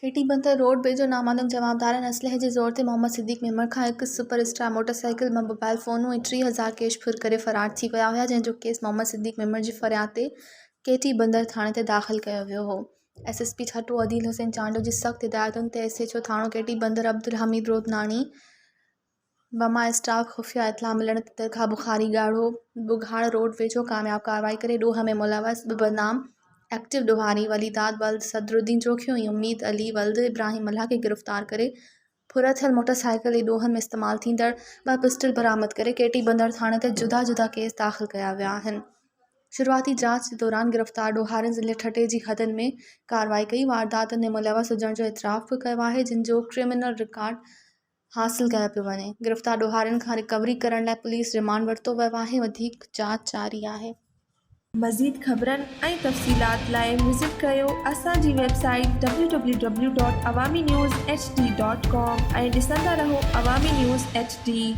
केटी बंदर रोड वेझो नामालूम जवाबदारनि असलहे जे ज़ोर ते मोहम्मद सिद्दीक़ मेमण खां हिकु सुपर स्टार मोटरसाइकिल में मोबाइल फ़ोनूं ऐं 30,000 कैश फुर करे फ़रार थी विया हुआ, जंहिंजो केस मोहम्मद सिद्दीक़ मेमण जी फ़रियाद ते केटी बंदर थाणे ते दाख़िल कयो वियो हो। SSP छटो अदील हुसैन चांडो जी सख़्त हिदायतुनि ते SHO थाणो केटी बंदर अब्दुल हमीद रोदनानी बमा स्टाफ खुफ़िया इतला मिलण ते तनख़्वाह बुखारी ॻाढ़ो बुघाड़ रोड वेझो कामयाब कार्रवाई करे ॾोह में मुलवस बदनाम एक्टिव ॾोहारी वलीदाद वल्द सदरुद्दीन चोखियो ऐं उम्मीद अली वल्द इब्राहिम अल्लाह खे गिरफ़्तार करे फुर थियल मोटरसाइकिल ऐं ॾोहनि में इस्तेमाल थींदड़ 2 पिस्टल बरामद करे केटी बंदर थाणे ते जुदा जुदा केस दाख़िल कया विया आहिनि। शुरुआती जांच जे दौरान गिरफ़्तार ॾोहारनि ज़िले ठटे जी हदनि में कार्रवाई कई वारदातुनि में मुलवस हुजण जो इतराफ़ बि कयो आहे, जिन जो क्रिमिनल रिकॉर्ड हासिल कयो पियो वञे। गिरफ़्तार ॾोहारनि खां रिकवरी करण लाइ पुलिस रिमांड वरितो वियो आहे। वधीक जांच जारी आहे। मज़ीद ख़बरनि ऐं तफ़सीलात लाइ विज़िट कयो असांजी वेबसाइट www.awamiNewsHD.com ऐं ॾिसंदा रहो अवामी न्यूज़ HD।